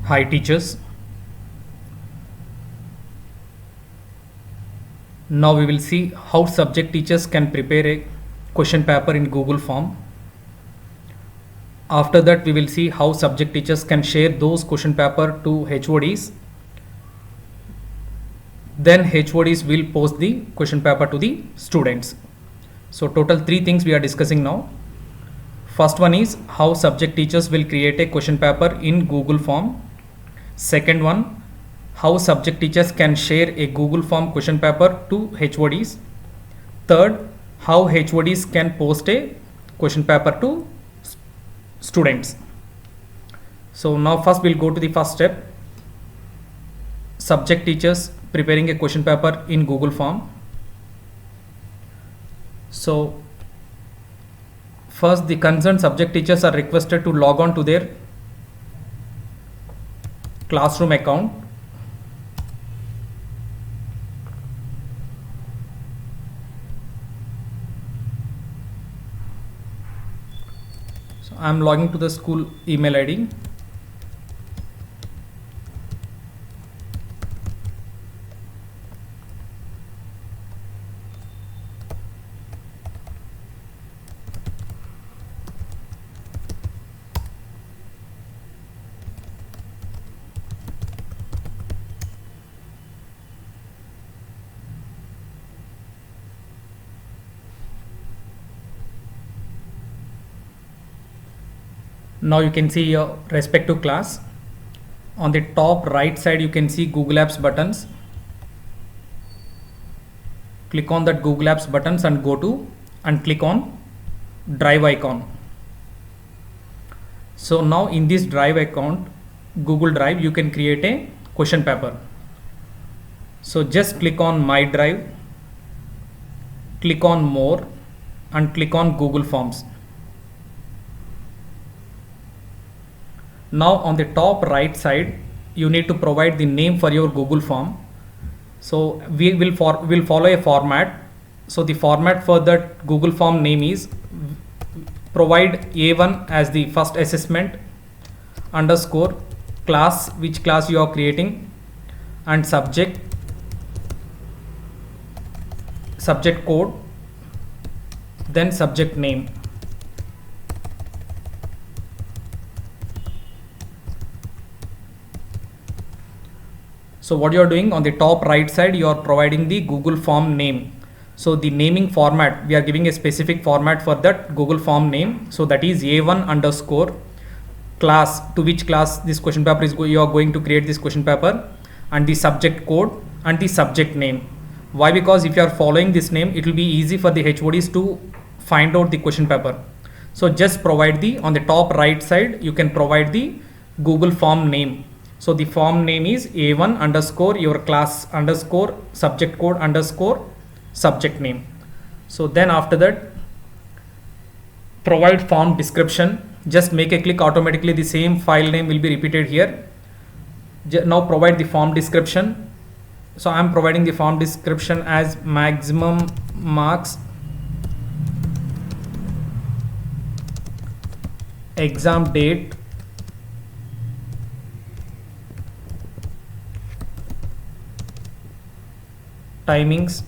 Hi teachers. Now we will see how subject teachers can prepare a question paper in Google form. After that we will see how subject teachers can share those question paper to HODs. Then HODs will post the question paper to the students. So total 3 things we are discussing now. First one is how subject teachers will create a question paper in Google form. Second one, how subject teachers can share a Google form question paper to HODs. Third, how HODs can post a question paper to students. So now first we'll go to the first step. Subject teachers preparing a question paper in Google form. So first the concerned subject teachers are requested to log on to their classroom account. So I am logging to the school email ID. Now you can see your respective class. On the top right side you can see Google Apps buttons. Click on that Google Apps buttons and go to and click on Drive icon. So now in this Drive account, Google Drive, you can create a question paper. So just click on My Drive, click on More and click on Google Forms. Now on the top right side you need to provide the name for your Google form. So we will follow a format. So the format for that Google form name is provide A1 as the first assessment underscore class, which class you are creating, and subject code, then subject name. So what you are doing on the top right side, you are providing the Google form name. So the naming format, we are giving a specific format for that Google form name. So that is A1 underscore class, to which class this question paper is you are going to create this question paper, and the subject code and the subject name. Why? Because if you are following this name, it will be easy for the HODs to find out the question paper. So just provide the, on the top right side you can provide the Google form name. So the form name is A1 underscore your class underscore subject code underscore subject name. So then after that, provide form description. Just make a click, automatically the same file name will be repeated here. Now provide the form description. So I am providing the form description as maximum marks, exam date, timings,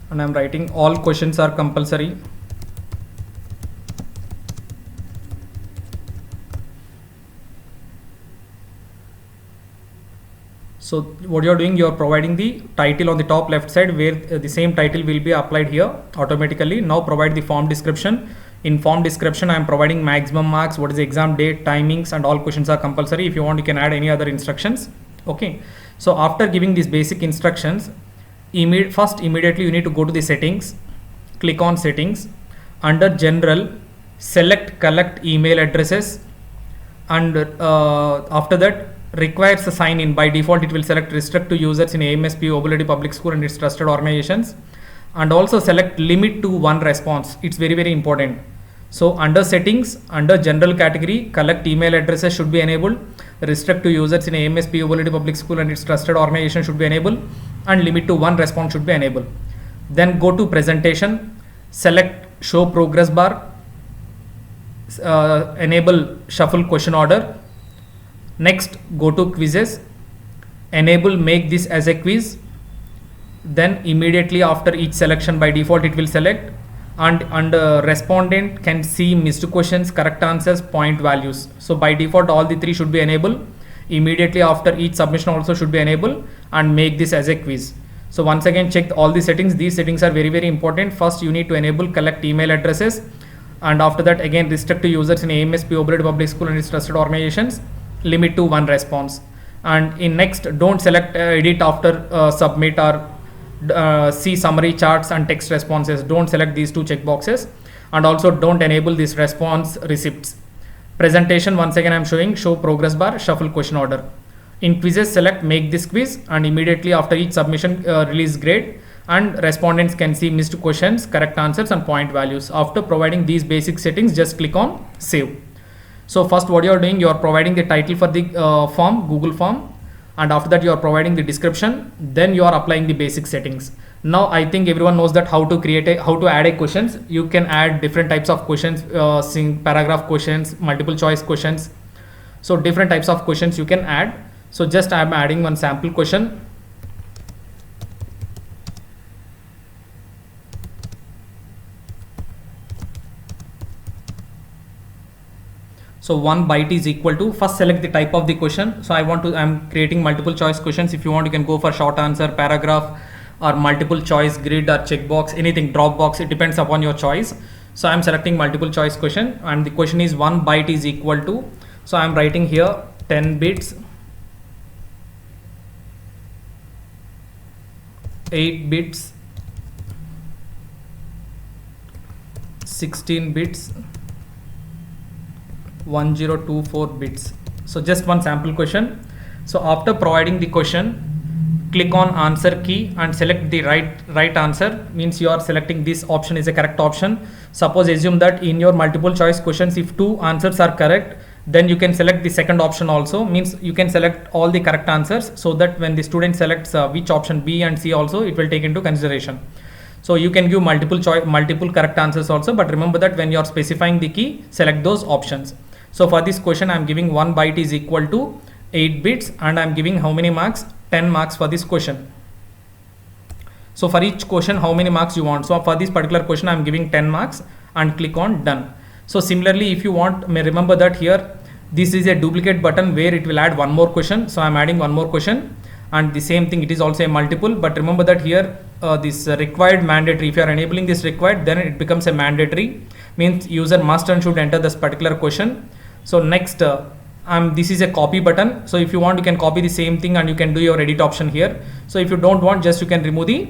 and I am writing all questions are compulsory. So what you are doing, you are providing the title on the top left side, where the same title will be applied here automatically. Now provide the form description. In form description I am providing maximum marks, what is the exam date, timings, and all questions are compulsory. If you want you can add any other instructions. Okay, so after giving these basic instructions, immediately you need to go to the settings, click on settings, under general select collect email addresses, and after that requires a sign in. By default it will select restrict to users in AMSP, Oboladi Public School and its trusted organizations, and also select limit to 1 response. It's very important. So under settings, under general category, collect email addresses should be enabled, restrict to users in AMSP, Oboladi Public School and its trusted organization should be enabled, and limit to 1 response should be enabled. Then go to presentation, select show progress bar, enable shuffle question order. Next, go to quizzes, enable make this as a quiz. Then immediately after each selection, by default it will select, and respondent can see missed questions, correct answers, point values. So by default all the three should be enabled. Immediately after each submission also should be enabled, and make this as a quiz. So once again check all the settings. These settings are very important. First you need to enable collect email addresses, and after that again restrict to users in AMS, PO public school and its trusted organizations, limit to 1 response. And in next, don't select edit after submit, or see summary charts and text responses. Don't select these two checkboxes, and also don't enable this response receipts. Presentation, once again I'm showing show progress bar, shuffle question order. In quizzes, select make this quiz, and immediately after each submission release grade, and respondents can see missed questions, correct answers and point values. After providing these basic settings, just click on save. So first what you are doing, you are providing the title for the form, Google form, and after that you are providing the description, then you are applying the basic settings. Now I think everyone knows that how to add a questions. You can add different types of questions, paragraph questions, multiple choice questions. So different types of questions you can add. So just I am adding one sample question. So 1 byte is equal to, first select the type of the question. So I'm creating multiple choice questions. If you want, you can go for short answer, paragraph, or multiple choice, grid, or checkbox, anything, drop box. It depends upon your choice. So I'm selecting multiple choice question, and the question is 1 byte is equal to, so I'm writing here 10 bits, 8 bits, 16 bits, 1024 bits. So just one sample question. So after providing the question, click on answer key and select the right answer. Means you are selecting this option is a correct option. Suppose assume that in your multiple choice questions, if 2 answers are correct, then you can select the second option also. Means you can select all the correct answers, so that when the student selects which option B and C also, it will take into consideration. So you can give multiple correct answers also, but remember that when you are specifying the key, select those options. So for this question, I am giving 1 byte is equal to 8 bits, and I am giving how many marks? 10 marks for this question. So for each question, how many marks you want? So for this particular question, I am giving 10 marks, and click on done. So similarly, if you want, may remember that here, this is a duplicate button where it will add one more question. So I am adding one more question, and the same thing, it is also a multiple, but remember that here this required mandatory, if you are enabling this required, then it becomes a mandatory, means user must and should enter this particular question. So next, this is a copy button. So if you want, you can copy the same thing and you can do your edit option here. So if you don't want, just you can remove the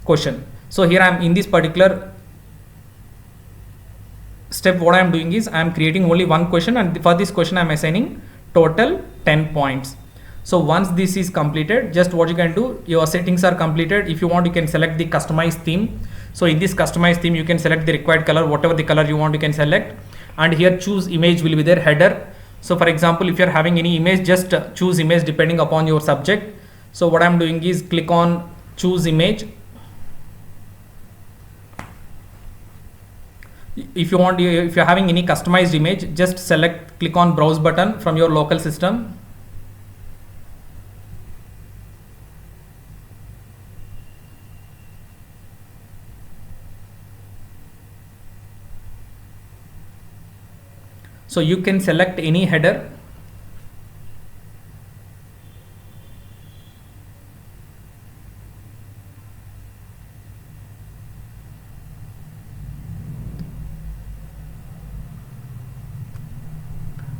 question. So here I am in this particular step, what I am doing is I am creating only one question, and for this question I am assigning total 10 points. So once this is completed, just what you can do, your settings are completed. If you want, you can select the customized theme. So in this customized theme, you can select the required color, whatever the color you want, you can select. And here choose image will be there, header. So for example, if you are having any image, just choose image depending upon your subject. So what I am doing is click on choose image. If you want, if you are having any customized image, just click on browse button from your local system. So you can select any header.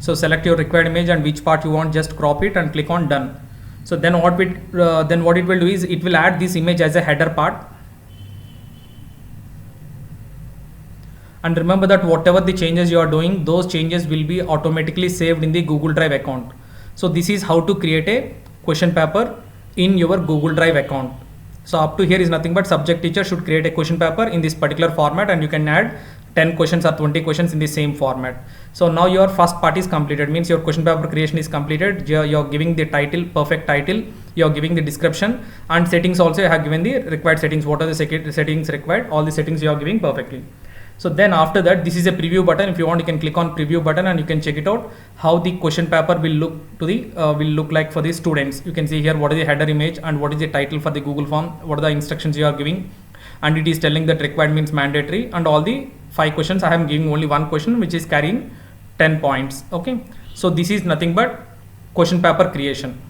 So select your required image and which part you want, just crop it and click on done. So then what it will do is it will add this image as a header part. And remember that whatever the changes you are doing, those changes will be automatically saved in the Google Drive account. So this is how to create a question paper in your Google Drive account. So up to here is nothing but subject teacher should create a question paper in this particular format, and you can add 10 questions or 20 questions in the same format. So now your first part is completed, means your question paper creation is completed. You're giving the title, perfect title. you are giving the description, and settings also you have given the required settings. What are the settings required? All the settings you are giving perfectly. So then after that, this is a preview button. If you want, you can click on preview button and you can check it out how the question paper will look like for the students. You can see here what is the header image and what is the title for the Google form, what are the instructions you are giving, and it is telling that required means mandatory, and all the 5 questions. I am giving only one question which is carrying 10 points. Okay, so this is nothing but question paper creation.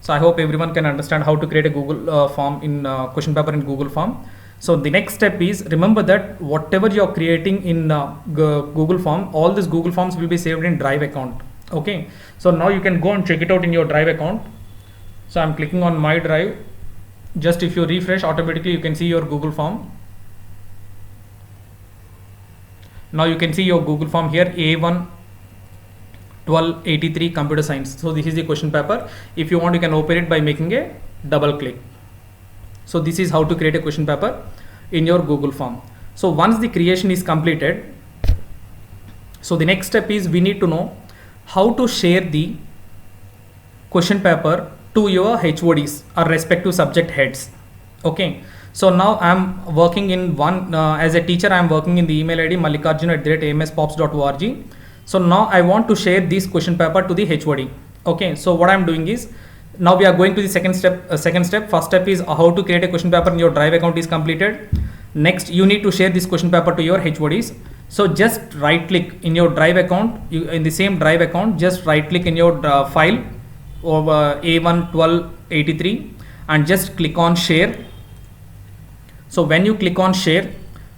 So I hope everyone can understand how to create a Google form in question paper in Google form. So the next step is, remember that whatever you are creating in Google form, all these Google forms will be saved in Drive account. Okay, so now you can go and check it out in your Drive account. So I'm clicking on my Drive. Just if you refresh, automatically you can see your Google form. Now you can see your Google form here, A1 1283 computer science. So this is the question paper. If you want, you can open it by making a double click. So this is how to create a question paper in your Google form. So once the creation is completed, so the next step is we need to know how to share the question paper to your HODs or respective subject heads. Okay, so now I am working in one as a teacher. I am working in the email ID mallikarjun@amspops.org. So now I want to share this question paper to the HOD. Okay, so what I am doing is, now we are going to the second step. First step is how to create a question paper in your Drive account is completed. Next, you need to share this question paper to your HODs. So just right click in your Drive account, in the same Drive account, just right click in your file of A1 1283 and just click on share. So when you click on share,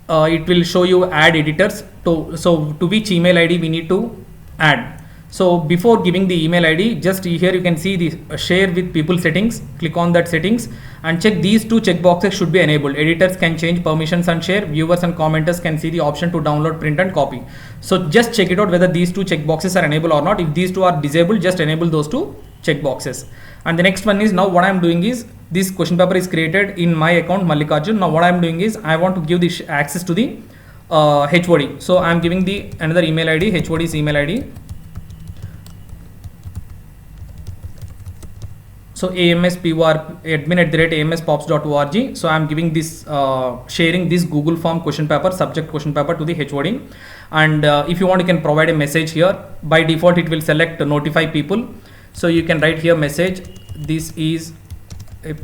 it will show you add editors. So to which email ID we need to add. So before giving the email ID, just here you can see the share with people settings. Click on that settings and check these 2 checkboxes should be enabled. Editors can change permissions and share. Viewers and commenters can see the option to download, print and copy. So just check it out whether these 2 checkboxes are enabled or not. If these 2 are disabled, just enable those 2 checkboxes. And the next one is, now what I am doing is, this question paper is created in my account Mallikarjun. Now what I am doing is, I want to give this access to the HOD. So I am giving the another email ID, HOD's email ID. So amspor@amspops.org. So I am giving this sharing this Google form question paper, subject question paper to the HOD. And if you want, you can provide a message here. By default, it will select notify people. So you can write here message. This is a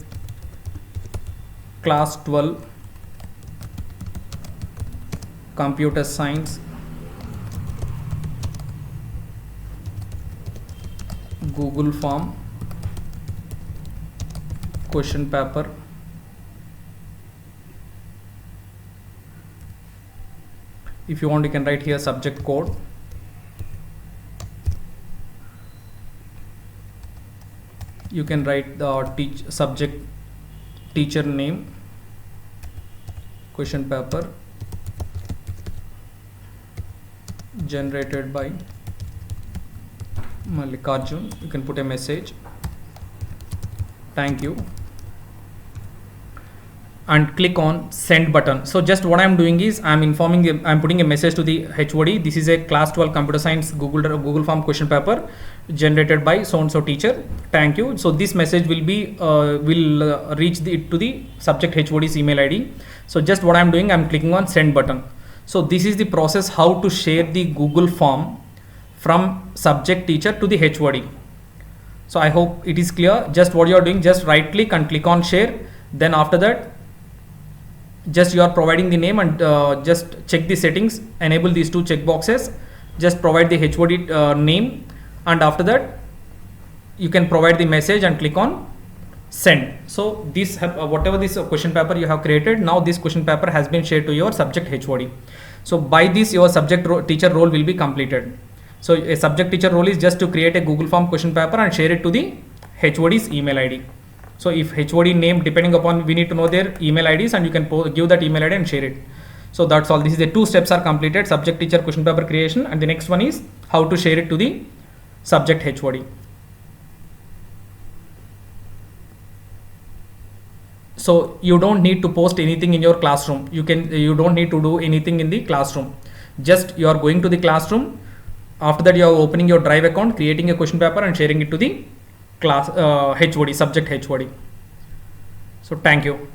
class 12 computer science Google form question paper. If you want, you can write here subject code. You can write the subject teacher name, question paper generated by Mallikarjun. You can put a message, thank you, and click on send button. So just what I am doing is, I am putting a message to the HOD. This is a class 12 computer science Google form question paper generated by so and so teacher, thank you. So this message will be reach to the subject HOD's email ID. So just what I am doing, I am clicking on send button. So this is the process how to share the Google form from subject teacher to the HOD. So I hope it is clear. Just what you are doing, just right click and click on share. Then after that, just you are providing the name and just check the settings, enable these 2 checkboxes, just provide the HOD name, and after that you can provide the message and click on send. So this whatever this question paper you have created, now this question paper has been shared to your subject HOD. So by this, your subject teacher role will be completed. So a subject teacher role is just to create a Google form question paper and share it to the HOD's email ID. So if HOD name, depending upon, we need to know their email IDs, and you can give that email ID and share it. So that's all. This is the 2 steps are completed: subject teacher question paper creation, and the next one is how to share it to the subject HOD. So you don't need to post anything in your classroom. You don't need to do anything in the classroom. Just you are going to the classroom. After that, you are opening your Drive account, creating a question paper and sharing it to the class HOD, subject HOD. So thank you.